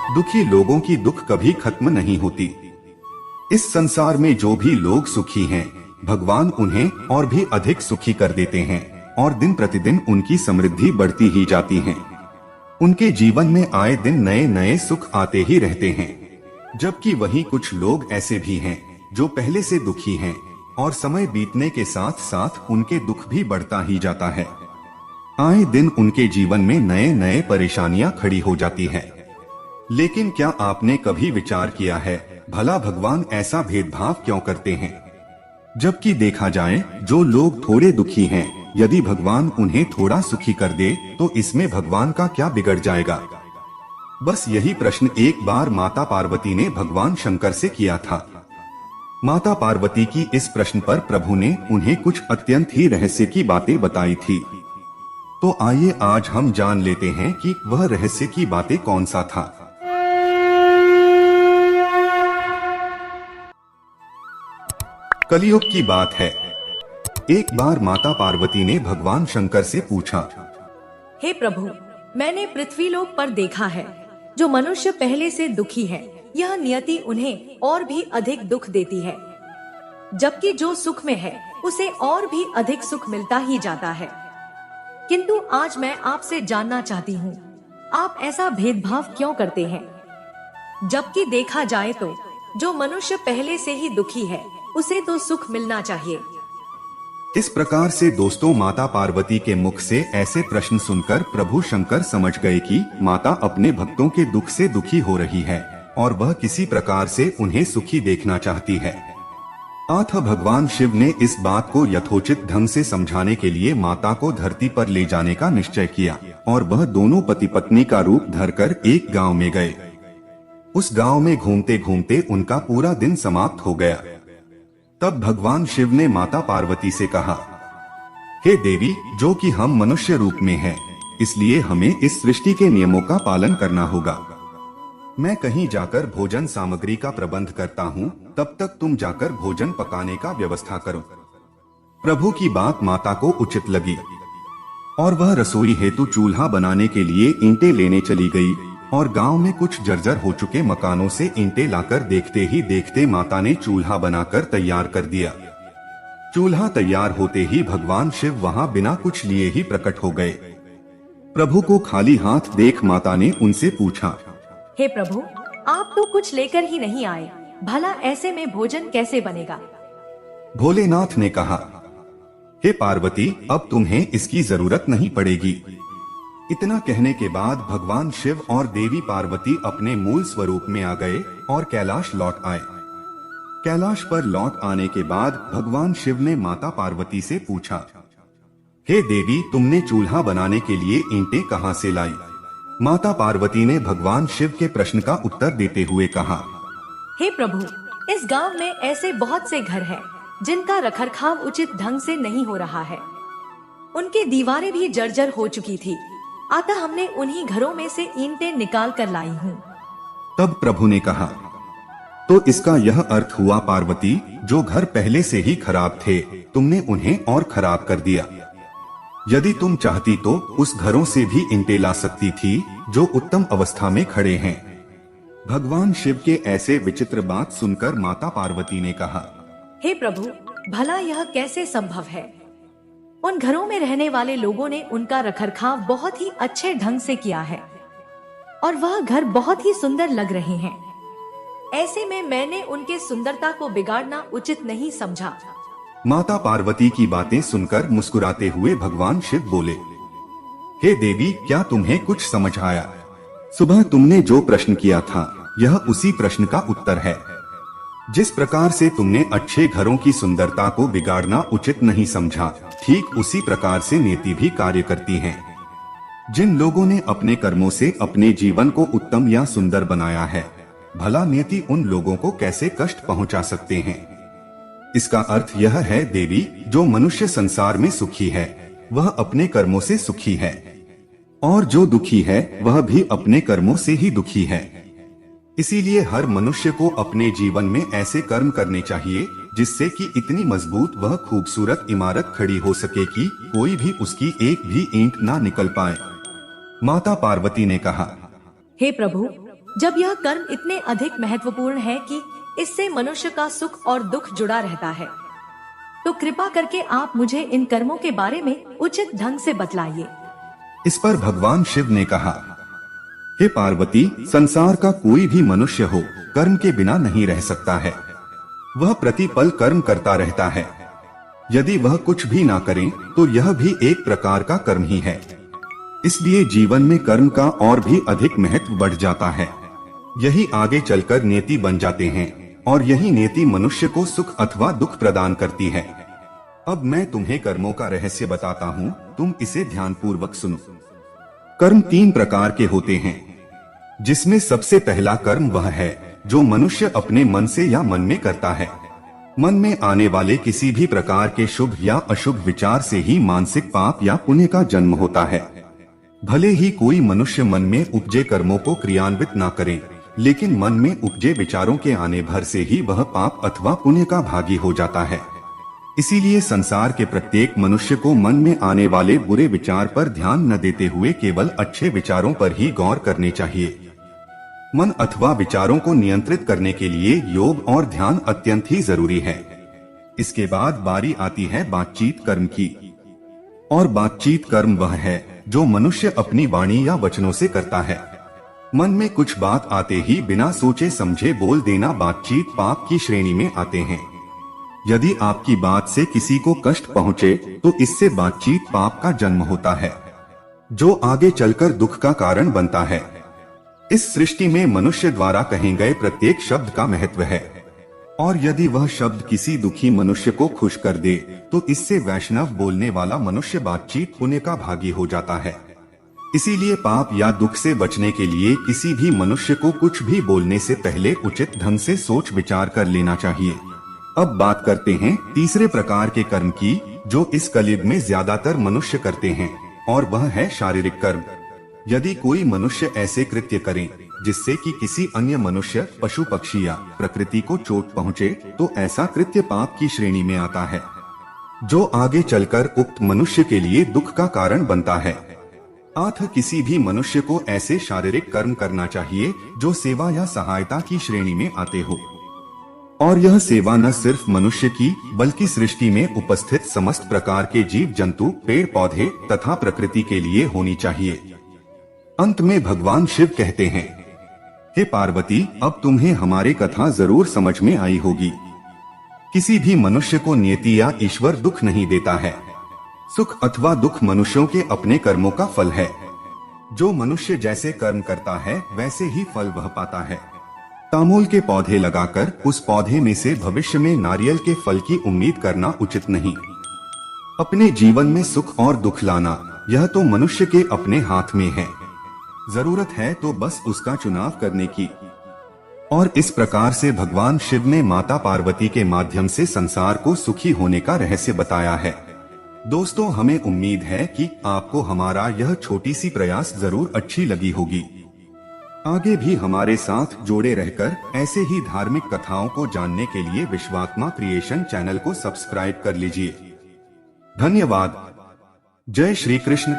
दुखी लोगों की दुख कभी खत्म नहीं होती। इस संसार में जो भी लोग सुखी हैं, भगवान उन्हें और भी अधिक सुखी कर देते हैं और दिन प्रतिदिन उनकी समृद्धि बढ़ती ही जाती है। उनके जीवन में आए दिन नए नए सुख आते ही रहते हैं। जबकि वहीं कुछ लोग ऐसे भी हैं जो पहले से दुखी हैं और समय बीतने के साथ साथ उनके दुख भी बढ़ता ही जाता है। आए दिन उनके जीवन में नए नए परेशानियां खड़ी हो जाती हैं। लेकिन क्या आपने कभी विचार किया है, भला भगवान ऐसा भेदभाव क्यों करते हैं? जबकि देखा जाए जो लोग थोड़े दुखी हैं, यदि भगवान उन्हें थोड़ा सुखी कर दे तो इसमें भगवान का क्या बिगड़ जाएगा? बस यही प्रश्न एक बार माता पार्वती ने भगवान शंकर से किया था। माता पार्वती की इस प्रश्न पर प्रभु ने उन्हें कुछ अत्यंत ही रहस्य की बातें बताई थी। तो आइए आज हम जान लेते हैं कि वह रहस्य की बातें कौन सा था। कलयुग की बात है। एक बार माता पार्वती ने भगवान शंकर से पूछा, हे प्रभु, मैंने पृथ्वीलोक पर देखा है जो मनुष्य पहले से दुखी है, यह नियति उन्हें और भी अधिक दुख देती है, जबकि जो सुख में है उसे और भी अधिक सुख मिलता ही जाता है। किंतु आज मैं आपसे जानना चाहती हूँ, आप ऐसा भेदभाव क्यों करते हैं? जबकि देखा जाए तो जो मनुष्य पहले से ही दुखी है उसे तो सुख मिलना चाहिए। इस प्रकार से दोस्तों माता पार्वती के मुख से ऐसे प्रश्न सुनकर प्रभु शंकर समझ गए कि माता अपने भक्तों के दुख से दुखी हो रही है और वह किसी प्रकार से उन्हें सुखी देखना चाहती है। अतः भगवान शिव ने इस बात को यथोचित ढंग से समझाने के लिए माता को धरती पर ले जाने का निश्चय किया और वह दोनों पति पत्नी का रूप धरकर एक गांव में गए। उस गांव में घूमते घूमते उनका पूरा दिन समाप्त हो गया। तब भगवान शिव ने माता पार्वती से कहा, हे देवी, जो कि हम मनुष्य रूप में हैं, इसलिए हमें इस सृष्टि के नियमों का पालन करना होगा। मैं कहीं जाकर भोजन सामग्री का प्रबंध करता हूँ, तब तक तुम जाकर भोजन पकाने का व्यवस्था करो। प्रभु की बात माता को उचित लगी और वह रसोई हेतु चूल्हा बनाने के लिए ईंटें लेने चली गई और गांव में कुछ जर्जर हो चुके मकानों से ईंटें लाकर देखते ही देखते माता ने चूल्हा बनाकर तैयार कर दिया। चूल्हा तैयार होते ही भगवान शिव वहां बिना कुछ लिए ही प्रकट हो गए। प्रभु को खाली हाथ देख माता ने उनसे पूछा, हे प्रभु, आप तो कुछ लेकर ही नहीं आए, भला ऐसे में भोजन कैसे बनेगा? भोलेनाथ ने कहा, हे पार्वती, अब तुम्हें इसकी जरूरत नहीं पड़ेगी। इतना कहने के बाद भगवान शिव और देवी पार्वती अपने मूल स्वरूप में आ गए और कैलाश लौट आए। कैलाश पर लौट आने के बाद भगवान शिव ने माता पार्वती से पूछा, हे देवी, तुमने चूल्हा बनाने के लिए ईंटें कहां से लाई? माता पार्वती ने भगवान शिव के प्रश्न का उत्तर देते हुए कहा, हे प्रभु, इस गांव में ऐसे बहुत से घर हैं जिनका रखरखाव उचित ढंग से नहीं हो रहा है। उनकी दीवारें भी जर्जर हो चुकी थी, अतः हमने उन्हीं घरों में से ईंटें निकाल कर लाई हूँ। तब प्रभु ने कहा, तो इसका यह अर्थ हुआ पार्वती, जो घर पहले से ही खराब थे तुमने उन्हें और खराब कर दिया। यदि तुम चाहती तो उस घरों से भी ईंटें ला सकती थी जो उत्तम अवस्था में खड़े हैं। भगवान शिव के ऐसे विचित्र बात सुनकर माता पार्वती ने कहा, हे प्रभु, भला यह कैसे संभव है? उन घरों में रहने वाले लोगों ने उनका रखरखाव बहुत ही अच्छे ढंग से किया है और वह घर बहुत ही सुंदर लग रहे हैं। ऐसे में मैंने उनके सुंदरता को बिगाड़ना उचित नहीं समझा। माता पार्वती की बातें सुनकर मुस्कुराते हुए भगवान शिव बोले, हे देवी, क्या तुम्हें कुछ समझ आया? सुबह तुमने जो प्रश्न किया था यह उसी प्रश्न का उत्तर है। जिस प्रकार से तुमने अच्छे घरों की सुंदरता को बिगाड़ना उचित नहीं समझा, ठीक उसी प्रकार से नियति भी कार्य करती है। जिन लोगों ने अपने कर्मों से अपने जीवन को उत्तम या सुंदर बनाया है, भला नियति उन लोगों को कैसे कष्ट पहुंचा सकते हैं? इसका अर्थ यह है देवी, जो मनुष्य संसार में सुखी है वह अपने कर्मों से सुखी है और जो दुखी है वह भी अपने कर्मों से ही दुखी है। इसीलिए हर मनुष्य को अपने जीवन में ऐसे कर्म करने चाहिए जिससे कि इतनी मजबूत वह खूबसूरत इमारत खड़ी हो सके कि कोई भी उसकी एक भी ईंट ना निकल पाए। माता पार्वती ने कहा, हे प्रभु, जब यह कर्म इतने अधिक महत्वपूर्ण है कि इससे मनुष्य का सुख और दुख जुड़ा रहता है, तो कृपा करके आप मुझे इन कर्मों के बारे में उचित ढंग से बतलाइए। इस पर भगवान शिव ने कहा, हे पार्वती, संसार का कोई भी मनुष्य हो, कर्म के बिना नहीं रह सकता है। वह प्रतिपल कर्म करता रहता है। यदि वह कुछ भी ना करे तो यह भी एक प्रकार का कर्म ही है। इसलिए जीवन में कर्म का और भी अधिक महत्व बढ़ जाता है। यही आगे चलकर नेति बन जाते हैं और यही नेति मनुष्य को सुख अथवा दुख प्रदान करती है। अब मैं तुम्हें कर्मों का रहस्य बताता हूँ, तुम इसे ध्यानपूर्वक सुनो। कर्म 3 प्रकार के होते हैं, जिसमें सबसे पहला कर्म वह है जो मनुष्य अपने मन से या मन में करता है। मन में आने वाले किसी भी प्रकार के शुभ या अशुभ विचार से ही मानसिक पाप या पुण्य का जन्म होता है। भले ही कोई मनुष्य मन में उपजे कर्मों को क्रियान्वित ना करे, लेकिन मन में उपजे विचारों के आने भर से ही वह पाप अथवा पुण्य का भागी हो जाता है। इसीलिए संसार के प्रत्येक मनुष्य को मन में आने वाले बुरे विचार पर ध्यान न देते हुए केवल अच्छे विचारों पर ही गौर करने चाहिए। मन अथवा विचारों को नियंत्रित करने के लिए योग और ध्यान अत्यंत ही जरूरी है। इसके बाद बारी आती है बातचीत कर्म की। और बातचीत कर्म वह है जो मनुष्य अपनी वाणी या वचनों से करता है। मन में कुछ बात आते ही बिना सोचे समझे बोल देना बातचीत पाप की श्रेणी में आते हैं। यदि आपकी बात से किसी को कष्ट पहुंचे तो इससे बातचीत पाप का जन्म होता है, जो आगे चलकर दुख का कारण बनता है। इस सृष्टि में मनुष्य द्वारा कहे गए प्रत्येक शब्द का महत्व है, और यदि वह शब्द किसी दुखी मनुष्य को खुश कर दे तो इससे वैष्णव बोलने वाला मनुष्य बातचीत पुण्य का भागी हो जाता है। इसीलिए पाप या दुख से बचने के लिए किसी भी मनुष्य को कुछ भी बोलने से पहले उचित ढंग से सोच विचार कर लेना चाहिए। अब बात करते हैं तीसरे प्रकार के कर्म की, जो इस कलयुग में ज्यादातर मनुष्य करते हैं, और वह है शारीरिक कर्म। यदि कोई मनुष्य ऐसे कृत्य करे जिससे कि किसी अन्य मनुष्य, पशु पक्षी या प्रकृति को चोट पहुँचे, तो ऐसा कृत्य पाप की श्रेणी में आता है, जो आगे चलकर उक्त मनुष्य के लिए दुख का कारण बनता है। अतः किसी भी मनुष्य को ऐसे शारीरिक कर्म करना चाहिए जो सेवा या सहायता की श्रेणी में आते हो। और यह सेवा न सिर्फ मनुष्य की बल्कि सृष्टि में उपस्थित समस्त प्रकार के जीव जंतु, पेड़ पौधे तथा प्रकृति के लिए होनी चाहिए। अंत में भगवान शिव कहते हैं, हे पार्वती, अब तुम्हें हमारी कथा जरूर समझ में आई होगी। किसी भी मनुष्य को नियति या ईश्वर दुख नहीं देता है। सुख अथवा दुख मनुष्यों के अपने कर्मों का फल है। जो मनुष्य जैसे कर्म करता है वैसे ही फल वह पाता है। तामूल के पौधे लगाकर उस पौधे में से भविष्य में नारियल के फल की उम्मीद करना उचित नहीं। अपने जीवन में सुख और दुख लाना, यह तो मनुष्य के अपने हाथ में है। जरूरत है तो बस उसका चुनाव करने की। और इस प्रकार से भगवान शिव ने माता पार्वती के माध्यम से संसार को सुखी होने का रहस्य बताया है। दोस्तों, हमें उम्मीद है कि आपको हमारा यह छोटी सी प्रयास जरूर अच्छी लगी होगी। आगे भी हमारे साथ जोड़े रहकर ऐसे ही धार्मिक कथाओं को जानने के लिए विश्वात्मा क्रिएशन चैनल को सब्सक्राइब कर लीजिए। धन्यवाद। जय श्री कृष्ण।